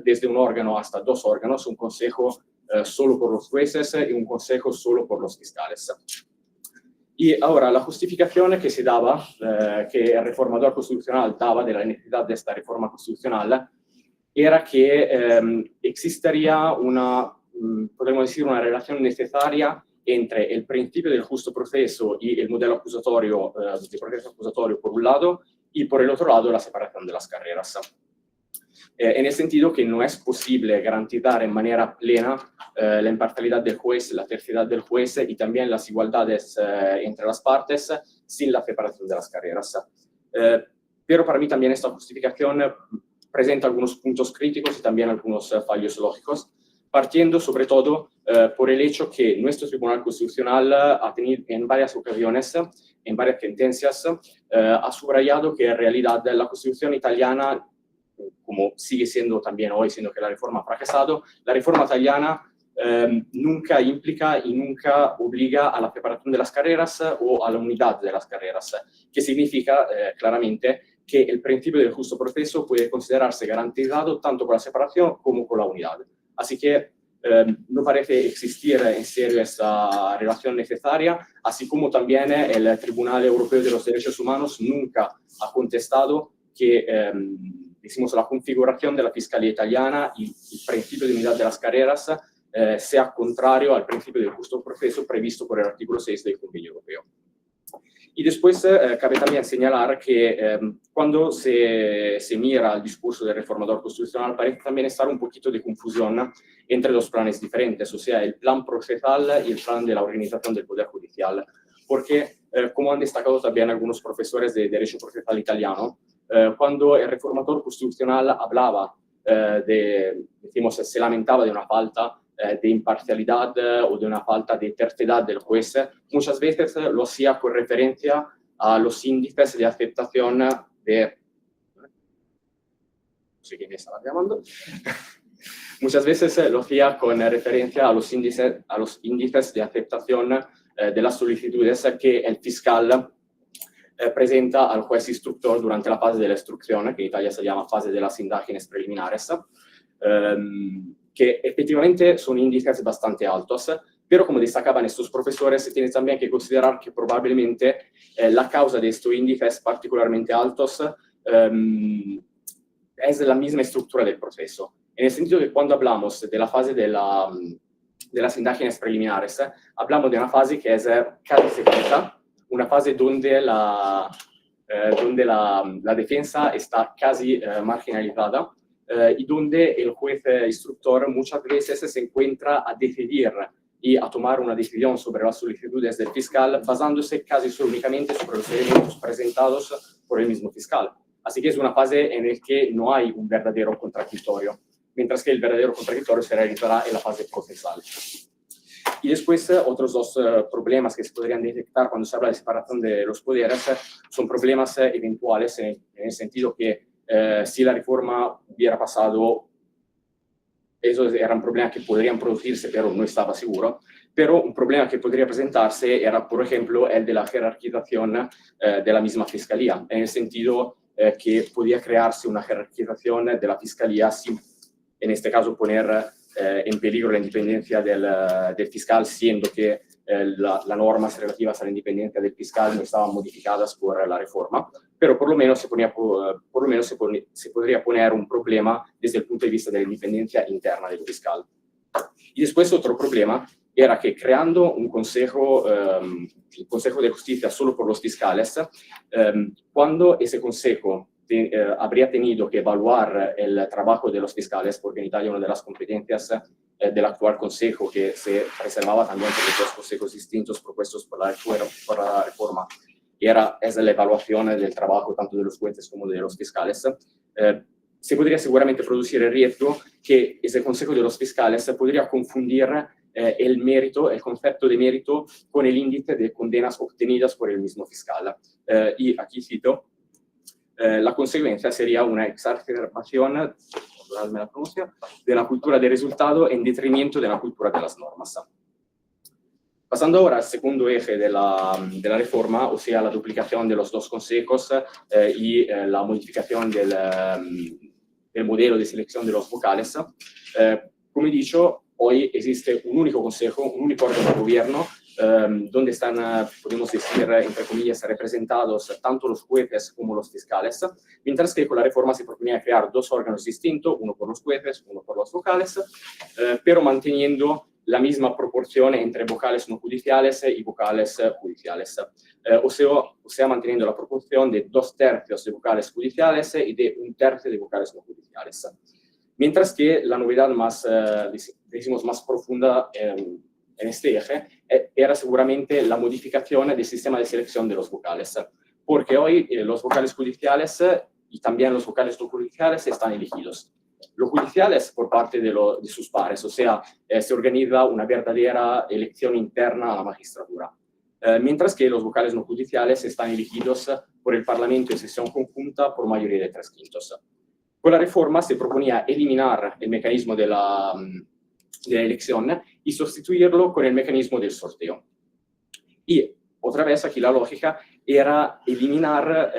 desde un órgano hasta 2 órganos, un consejo solo por los jueces y un consejo solo por los fiscales. Y ahora, la justificación que se daba, que el reformador constitucional daba de la necesidad de esta reforma constitucional, era que existiría podemos decir, una relación necesaria entre el principio del justo proceso y el modelo acusatorio, de proceso acusatorio por un lado, y por el otro lado la separación de las carreras. En el sentido que no es posible garantizar en manera plena la imparcialidad del juez, la terciedad del juez y también las igualdades entre las partes sin la separación de las carreras. Pero para mí también esta justificación presenta algunos puntos críticos y también algunos fallos lógicos, partiendo sobre todo por el hecho que nuestro Tribunal Constitucional ha tenido en varias ocasiones, en varias sentencias, ha subrayado que en realidad la Constitución italiana, como sigue siendo también hoy, siendo que la reforma ha fracasado, la reforma italiana nunca implica y nunca obliga a la separación de las carreras o a la unidad de las carreras, que significa claramente que el principio del justo proceso puede considerarse garantizado tanto con la separación como con la unidad. Así que no parece existir en serio esta relación necesaria, así como también el Tribunal Europeo de los Derechos Humanos nunca ha contestado que decimos, la configuración de la Fiscalía italiana y el principio de unidad de las carreras sea contrario al principio del justo proceso previsto por el artículo 6 del Convenio Europeo. Y después cabe también señalar que cuando se mira el discurso del reformador constitucional parece también estar un poquito de confusión entre 2 planes diferentes, o sea, el plan procesal y el plan de la organización del Poder Judicial, porque, como han destacado también algunos profesores de Derecho Procesal italiano, cuando el reformador constitucional hablaba decimos, se lamentaba de una falta de imparcialidad o de una falta de terciedad del juez, muchas veces lo hacía con referencia a los índices de aceptación de... No sé quién estaba llamando. Muchas veces lo hacía con referencia a los índices de aceptación de las solicitudes que el fiscal presenta al juez instructor durante la fase de la instrucción, que en Italia se llama fase de las indagines preliminares, que efectivamente son índices bastante altos, pero como destacaban estos profesores, se tiene también que considerar que probablemente la causa de estos índices particularmente altos es la misma estructura del proceso. en el sentido que cuando hablamos de la fase de las indagines preliminares, hablamos de una fase que es casi secreta, una fase donde la defensa está casi marginalizada y donde el juez instructor muchas veces se encuentra a decidir y a tomar una decisión sobre las solicitudes del fiscal basándose casi solo únicamente sobre los elementos presentados por el mismo fiscal. Así que es una fase en la que no hay un verdadero contradictorio, mientras que el verdadero contradictorio se realizará en la fase procesal. Y después, otros dos problemas que se podrían detectar cuando se habla de separación de los poderes son problemas eventuales, en el sentido que si la reforma hubiera pasado, esos eran problemas que podrían producirse, pero no estaba seguro. Pero un problema que podría presentarse era, por ejemplo, el de la jerarquización de la misma fiscalía, en el sentido que podía crearse una jerarquización de la fiscalía sin, en este caso, poner en peligro la independencia del fiscal, siendo que las normas relativas a la independencia del fiscal no estaban modificadas por la reforma, pero por lo menos se podría poner un problema desde el punto de vista de la independencia interna del fiscal. Y después otro problema era que creando un consejo, el Consejo de Justicia solo por los fiscales, cuando ese consejo habría tenido que evaluar el trabajo de los fiscales, porque en Italia una de las competencias del actual consejo, que se reservaba también por los dos consejos distintos propuestos por la reforma, es la evaluación del trabajo tanto de los jueces como de los fiscales, se podría seguramente producir el riesgo que ese consejo de los fiscales podría confundir el mérito, el concepto de mérito, con el índice de condenas obtenidas por el mismo fiscal. Y aquí cito, la consecuencia sería una exacerbación, perdonadme la pronuncia, de la cultura del resultado en detrimento de la cultura de las normas. Pasando ahora al segundo eje de la reforma, o sea, la duplicación de los dos consejos y la modificación del modelo de selección de los vocales. Como he dicho, hoy existe un único consejo, un único órgano de gobierno, donde están, podemos decir, entre comillas, representados tanto los jueces como los fiscales, mientras que con la reforma se proponía crear dos órganos distintos, uno por los jueces, uno por los vocales, pero manteniendo la misma proporción entre vocales no judiciales y vocales judiciales. O sea, manteniendo la proporción de 2/3 de vocales judiciales y de 1/3 de vocales no judiciales. Mientras que la novedad más, decimos, más profunda en este eje era seguramente la modificación del sistema de selección de los vocales, porque hoy los vocales judiciales y también los vocales no judiciales están elegidos. Los judiciales por parte de sus pares, o sea, se organiza una verdadera elección interna a la magistratura, mientras que los vocales no judiciales están elegidos por el Parlamento en sesión conjunta por mayoría de 3/5. Con la reforma se proponía eliminar el mecanismo de la elección y sustituirlo con el mecanismo del sorteo. Y otra vez aquí la lógica era eliminar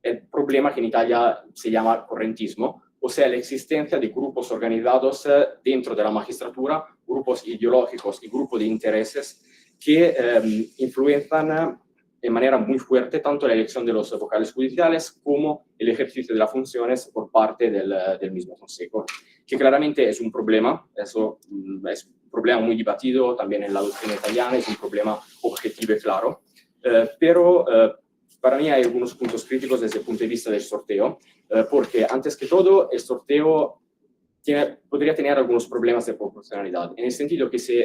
el problema que en Italia se llama correntismo, o sea, la existencia de grupos organizados dentro de la magistratura, grupos ideológicos y grupos de intereses que influencian de manera muy fuerte tanto la elección de los vocales judiciales como el ejercicio de las funciones por parte del mismo consejo, que claramente es un problema, eso es un problema muy debatido también en la doctrina italiana, es un problema objetivo y claro, pero para mí hay algunos puntos críticos desde el punto de vista del sorteo, porque antes que todo el sorteo podría tener algunos problemas de proporcionalidad, en el sentido que si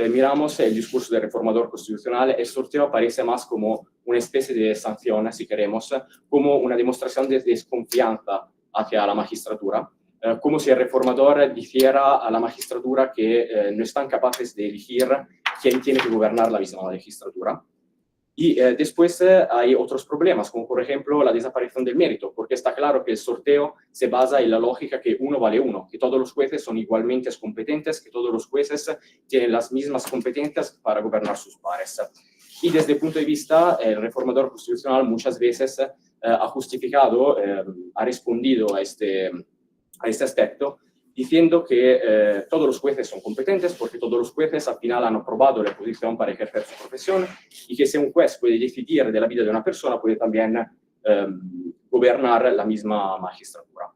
miramos el discurso del reformador constitucional, el sorteo aparece más como una especie de sanción, si queremos, como una demostración de desconfianza hacia la magistratura, como si el reformador dijera a la magistratura que no están capaces de elegir quién tiene que gobernar la misma magistratura. Y después hay otros problemas, como por ejemplo la desaparición del mérito, porque está claro que el sorteo se basa en la lógica que uno vale uno, que todos los jueces son igualmente competentes, que todos los jueces tienen las mismas competencias para gobernar sus pares. Y desde el punto de vista, el reformador constitucional muchas veces ha justificado, ha respondido a este aspecto, diciendo que todos los jueces son competentes porque todos los jueces al final han aprobado la posición para ejercer su profesión y que si un juez puede decidir de la vida de una persona, puede también gobernar la misma magistratura.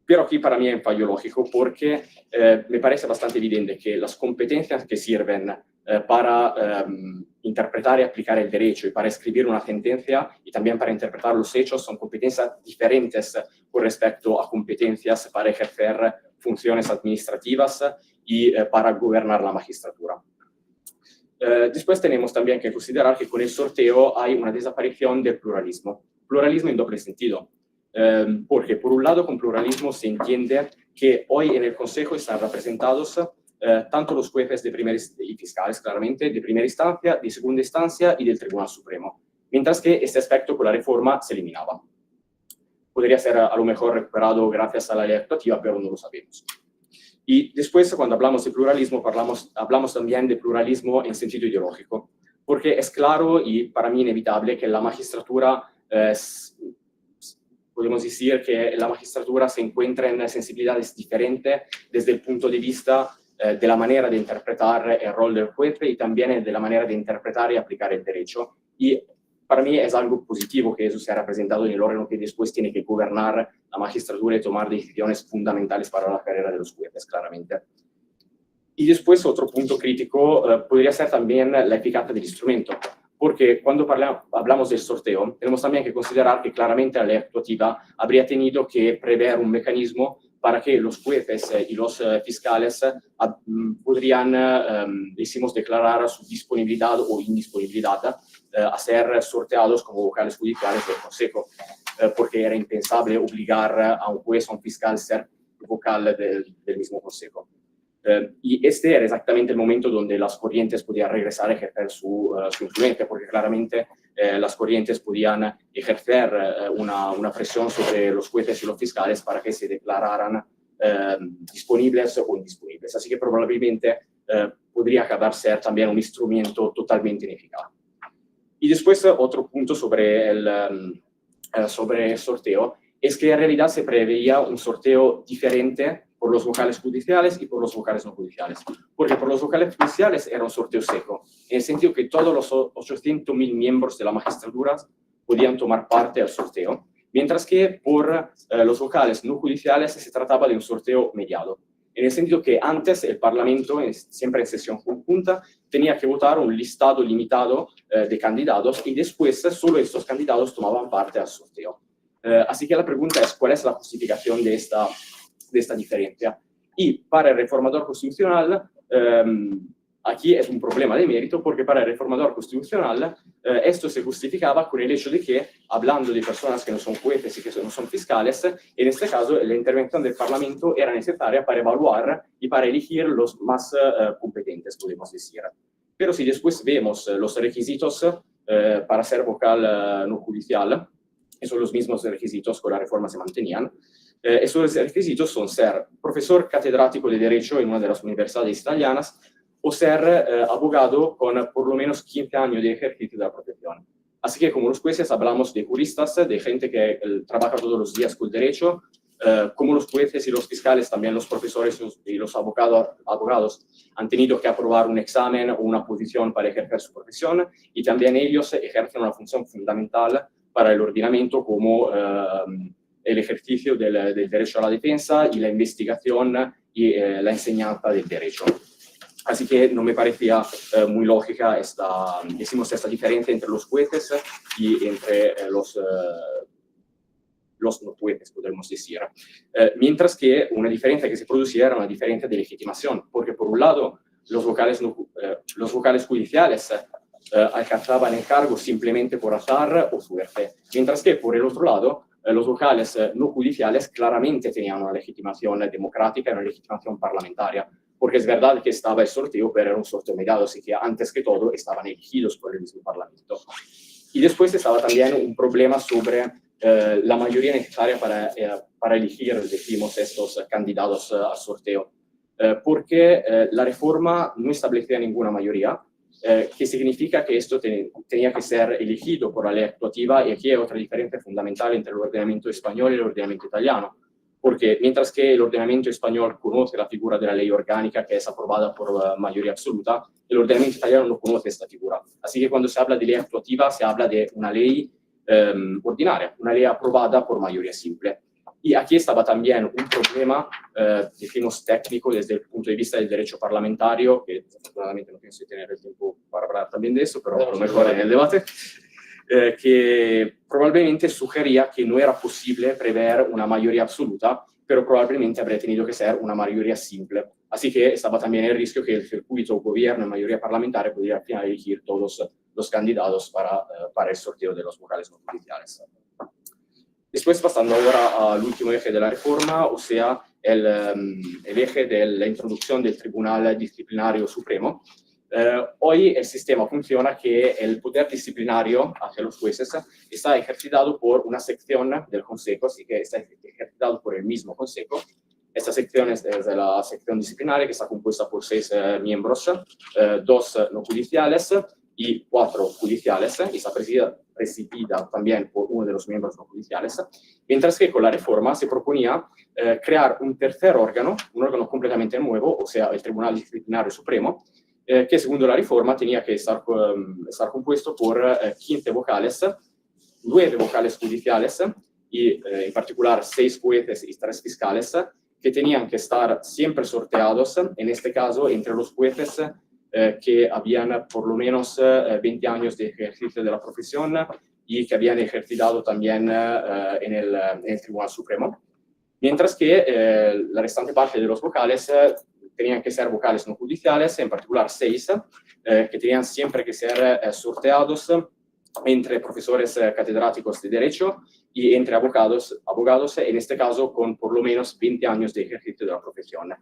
Pero aquí para mí es un fallo lógico porque me parece bastante evidente que las competencias que sirven para interpretar y aplicar el derecho y para escribir una sentencia y también para interpretar los hechos son competencias diferentes con respecto a competencias para ejercer funciones administrativas y para gobernar la magistratura. Después tenemos también que considerar que con el sorteo hay una desaparición del pluralismo. Pluralismo en doble sentido. Porque por un lado con pluralismo se entiende que hoy en el Consejo están representados tanto los jueces de primera y fiscales, claramente, de primera instancia, de segunda instancia y del Tribunal Supremo, mientras que este aspecto con la reforma se eliminaba. Podría ser a lo mejor recuperado gracias a la ley actuativa, pero no lo sabemos. Y después, cuando hablamos de pluralismo, hablamos también de pluralismo en sentido ideológico, porque es claro y para mí inevitable que la magistratura podemos decir que la magistratura se encuentra en sensibilidades diferentes desde el punto de vista de la manera de interpretar el rol del juez y también de la manera de interpretar y aplicar el derecho. Y para mí es algo positivo que eso sea representado en el órgano que después tiene que gobernar la magistratura y tomar decisiones fundamentales para la carrera de los jueces, claramente. Y después otro punto crítico podría ser también la eficacia del instrumento. Porque cuando hablamos del sorteo, tenemos también que considerar que claramente la ley actuativa habría tenido que prever un mecanismo para que los jueces y los fiscales podrían, decimos, declarar su disponibilidad o indisponibilidad a ser sorteados como vocales judiciales del Consejo, porque era impensable obligar a un juez o a un fiscal a ser vocal del mismo Consejo. Y este era exactamente el momento donde las corrientes podían regresar a ejercer su influencia, porque claramente las corrientes podían ejercer una presión sobre los jueces y los fiscales para que se declararan disponibles o indisponibles. Así que probablemente podría acabar ser también un instrumento totalmente ineficaz. Y después otro punto sobre el sorteo es que en realidad se preveía un sorteo diferente por los vocales judiciales y por los vocales no judiciales. Porque por los vocales judiciales era un sorteo seco, en el sentido que todos los 800.000 miembros de la magistratura podían tomar parte al sorteo, mientras que por los vocales no judiciales se trataba de un sorteo mediado, en el sentido que antes el Parlamento, siempre en sesión conjunta, tenía que votar un listado limitado de candidatos y después solo estos candidatos tomaban parte al sorteo. Así que la pregunta es, ¿cuál es la justificación de esta diferencia? Y para el reformador constitucional, aquí es un problema de mérito, porque para el reformador constitucional esto se justificaba con el hecho de que, hablando de personas que no son jueces y que no son fiscales, en este caso la intervención del Parlamento era necesaria para evaluar y para elegir los más competentes, podemos decir. Pero si después vemos los requisitos para ser vocal no judicial, que son los mismos requisitos con la reforma se mantenían, esos requisitos son ser profesor catedrático de Derecho en una de las universidades italianas o ser abogado con por lo menos 15 años de ejercicio de la profesión. Así que como los jueces hablamos de juristas, de gente que trabaja todos los días con el derecho, como los jueces y los fiscales, también los profesores y los abogados han tenido que aprobar un examen o una posición para ejercer su profesión y también ellos ejercen una función fundamental para el ordenamiento como el ejercicio del derecho a la defensa y la investigación y la enseñanza del derecho. Así que no me parecía muy lógica esta diferencia entre los jueces y entre los no jueces, podemos decir. Mientras que una diferencia que se producía era una diferencia de legitimación, porque por un lado los vocales judiciales alcanzaban el cargo simplemente por azar o suerte, mientras que por el otro lado los vocales no judiciales claramente tenían una legitimación democrática y una legitimación parlamentaria, porque es verdad que estaba el sorteo, pero era un sorteo mediado, así que antes que todo estaban elegidos por el mismo Parlamento. Y después estaba también un problema sobre la mayoría necesaria para elegir, decimos, estos candidatos al sorteo, porque la reforma no establecía ninguna mayoría, que significa que esto tenía que ser elegido por la ley actuativa, y aquí hay otra diferencia fundamental entre el ordenamiento español y el ordenamiento italiano, porque mientras que el ordenamiento español conoce la figura de la ley orgánica que es aprobada por mayoría absoluta, el ordenamiento italiano no conoce esta figura. Así que cuando se habla de ley actuativa se habla de una ley ordinaria, una ley aprobada por mayoría simple. Y aquí estaba también un problema, decimos técnico desde el punto de vista del derecho parlamentario, que desafortunadamente no pienso tener el tiempo para hablar también de eso, pero a lo mejor en el debate, que probablemente sugería que no era posible prever una mayoría absoluta, pero probablemente habría tenido que ser una mayoría simple. Así que estaba también el riesgo que el circuito gobierno en mayoría parlamentaria pudiera al final elegir todos los candidatos para el sorteo de los vocales no judiciales. Después, pasando ahora al último eje de la reforma, o sea, el eje de la introducción del Tribunal Disciplinario Supremo. Hoy el sistema funciona que el poder disciplinario hacia los jueces está ejercitado por una sección del Consejo, así que está ejercitado por el mismo Consejo. Esta sección es la sección disciplinaria, que está compuesta por 6 miembros, 2 no judiciales y 4 judiciales, y está presidida también por uno de los miembros no judiciales, mientras que con la reforma se proponía crear un tercer órgano, un órgano completamente nuevo, o sea, el Tribunal Disciplinario Supremo, que según la reforma tenía que estar compuesto por 15 vocales, 9 vocales judiciales y en particular 6 jueces y 3 fiscales, que tenían que estar siempre sorteados, en este caso entre los jueces que habían por lo menos 20 años de ejercicio de la profesión y que habían ejercitado también en el Tribunal Supremo. Mientras que la restante parte de los vocales tenían que ser vocales no judiciales, en particular 6, que tenían siempre que ser sorteados entre profesores catedráticos de Derecho y entre abogados, en este caso con por lo menos 20 años de ejercicio de la profesión.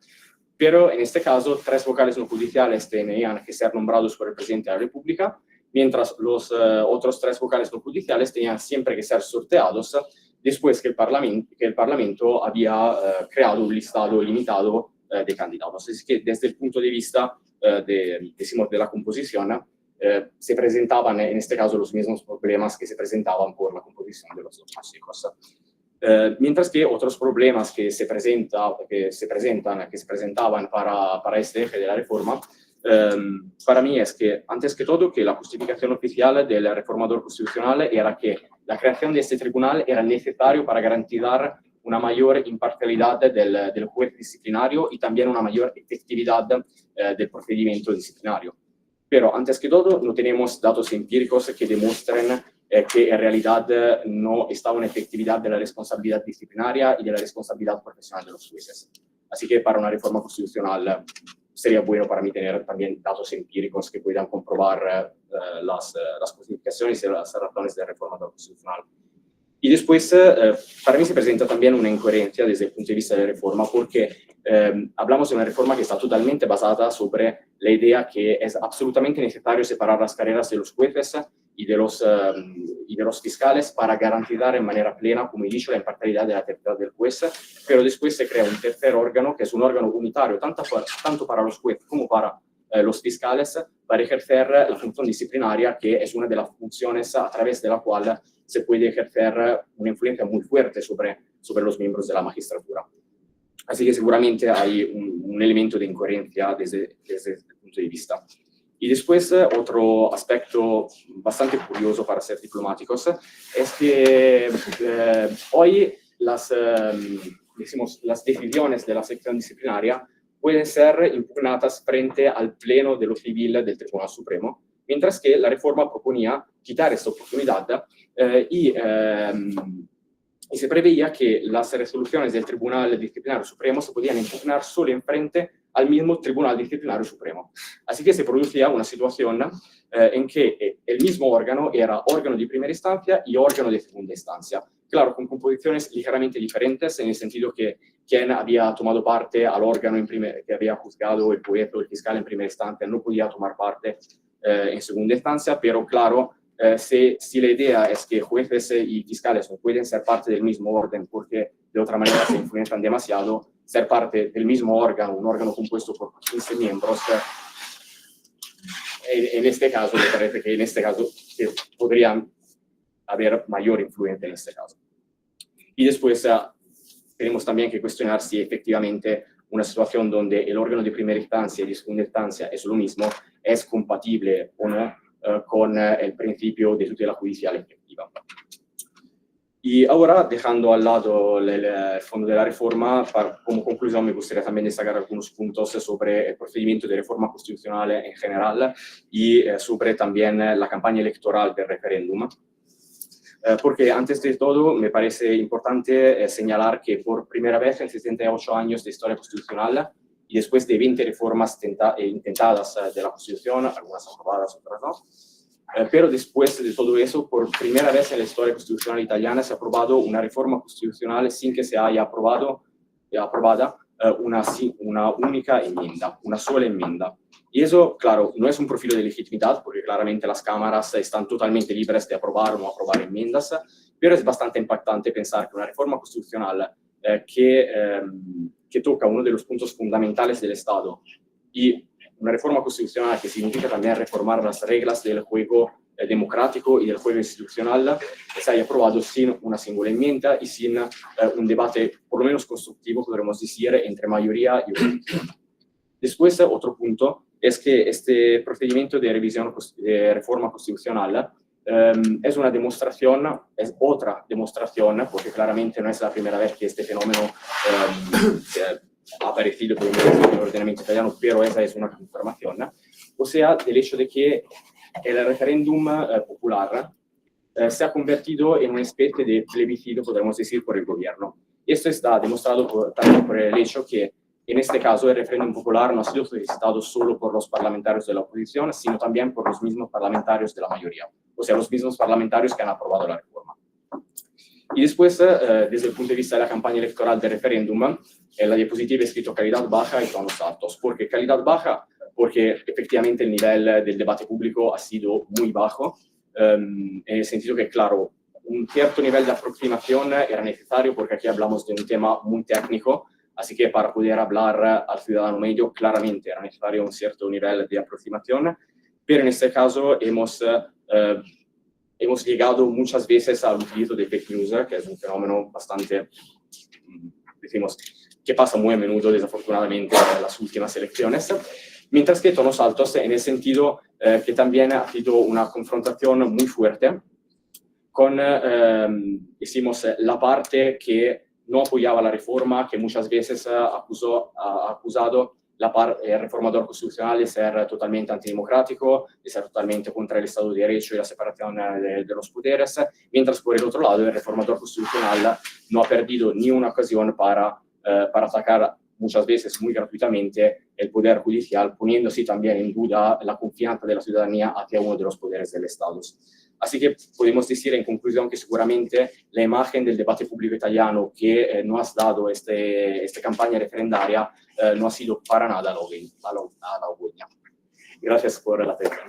Pero en este caso, 3 vocales no judiciales tenían que ser nombrados por el presidente de la República, mientras los otros 3 vocales no judiciales tenían siempre que ser sorteados después que el Parlamento había creado un listado limitado de candidatos. Así que desde el punto de vista de la composición, se presentaban en este caso los mismos problemas que se presentaban por la composición de los 2 consejos. Mientras que otros problemas que se presentaban para este eje de la reforma, para mí es que, antes que todo, que la justificación oficial del reformador constitucional era que la creación de este tribunal era necesario para garantizar una mayor imparcialidad del juez disciplinario y también una mayor efectividad del procedimiento disciplinario. Pero antes que todo, no tenemos datos empíricos que demuestren que en realidad no está una efectividad de la responsabilidad disciplinaria y de la responsabilidad profesional de los jueces. Así que para una reforma constitucional sería bueno para mí tener también datos empíricos que puedan comprobar las justificaciones y las razones de la reforma constitucional. Y después, para mí se presenta también una incoherencia desde el punto de vista de la reforma, porque hablamos de una reforma que está totalmente basada sobre la idea que es absolutamente necesario separar las carreras de los jueces y de los fiscales para garantizar en manera plena, como he dicho, la imparcialidad de la actividad del juez, pero después se crea un tercer órgano, que es un órgano unitario, tanto para los jueces como para los fiscales, para ejercer la función disciplinaria, que es una de las funciones a través de la cual se puede ejercer una influencia muy fuerte sobre los miembros de la magistratura. Así que seguramente hay un elemento de incoherencia desde el punto de vista. Y después, otro aspecto bastante curioso para ser diplomáticos, es que hoy las decisiones de la sección disciplinaria pueden ser impugnadas frente al Pleno de lo Civil del Tribunal Supremo, mientras que la reforma proponía quitar esta oportunidad y se preveía que las resoluciones del Tribunal Disciplinario Supremo se podían impugnar solo en frente al mismo Tribunal Disciplinario Supremo. Así que se producía una situación en que el mismo órgano era órgano de primera instancia y órgano de segunda instancia. Claro, con composiciones ligeramente diferentes, en el sentido que quien había tomado parte al órgano que había juzgado el juez o el fiscal en primera instancia no podía tomar parte en segunda instancia, pero claro, si la idea es que jueces y fiscales no pueden ser parte del mismo orden porque de otra manera se influencian demasiado, ser parte del mismo órgano, un órgano compuesto por 15 miembros, en este caso, me parece que en este caso podrían haber mayor influencia en este caso. Y después tenemos también que cuestionar si efectivamente una situación donde el órgano de primera instancia y de segunda instancia es lo mismo, es compatible o no con el principio de tutela judicial efectiva. Y ahora, dejando al lado el fondo de la reforma, como conclusión me gustaría también destacar algunos puntos sobre el procedimiento de reforma constitucional en general y sobre también la campaña electoral del referéndum. Porque antes de todo me parece importante señalar que por primera vez en 78 años de historia constitucional y después de 20 reformas intentadas de la Constitución, algunas aprobadas, otras no, pero después de todo eso, por primera vez en la historia constitucional italiana se ha aprobado una reforma constitucional sin que se haya aprobada una única enmienda, una sola enmienda. Y eso, claro, no es un profilo de legitimidad, porque claramente las cámaras están totalmente libres de aprobar o no aprobar enmiendas, pero es bastante impactante pensar que una reforma constitucional que toca uno de los puntos fundamentales del Estado y una reforma constitucional que significa también reformar las reglas del juego democrático y del juego institucional, se haya aprobado sin una singola enmienda y sin un debate, por lo menos constructivo, podremos decir, entre mayoría y oposición. Después, otro punto es que este procedimiento de revisión de reforma constitucional es una demostración, es otra demostración, porque claramente no es la primera vez que este fenómeno ha aparecido por en el ordenamiento italiano, pero esa es una confirmación, o sea, del hecho de que el referéndum popular se ha convertido en una especie de plebiscito, podríamos decir, por el gobierno. Esto está demostrado también por el hecho que en este caso el referéndum popular no ha sido solicitado solo por los parlamentarios de la oposición, sino también por los mismos parlamentarios de la mayoría, o sea, los mismos parlamentarios que han aprobado la reforma. Y después, desde el punto de vista de la campaña electoral del referéndum, en la diapositiva he escrito calidad baja y tonos altos. ¿Por qué calidad baja? Porque efectivamente el nivel del debate público ha sido muy bajo, en el sentido que, claro, un cierto nivel de aproximación era necesario porque aquí hablamos de un tema muy técnico, así que para poder hablar al ciudadano medio claramente era necesario un cierto nivel de aproximación, pero en este caso hemos llegado muchas veces al utilizo de fake news, que es un fenómeno bastante, decimos, que pasa muy a menudo, desafortunadamente, en las últimas elecciones, mientras que tonos altos en el sentido que también ha sido una confrontación muy fuerte con, decimos, la parte que no apoyaba la reforma, que muchas veces ha acusado el reformador constitucional de ser totalmente antidemocrático, de ser totalmente contra el Estado de Derecho y la separación de los poderes, mientras por el otro lado el reformador constitucional no ha perdido ni una ocasión para atacar muchas veces muy gratuitamente el poder judicial, poniéndose también en duda la confianza de la ciudadanía hacia uno de los poderes del Estado. Así que podemos decir en conclusión que seguramente la imagen del debate público italiano que nos ha dado esta campaña referendaria no ha sido para nada halagüeña. Gracias por la atención.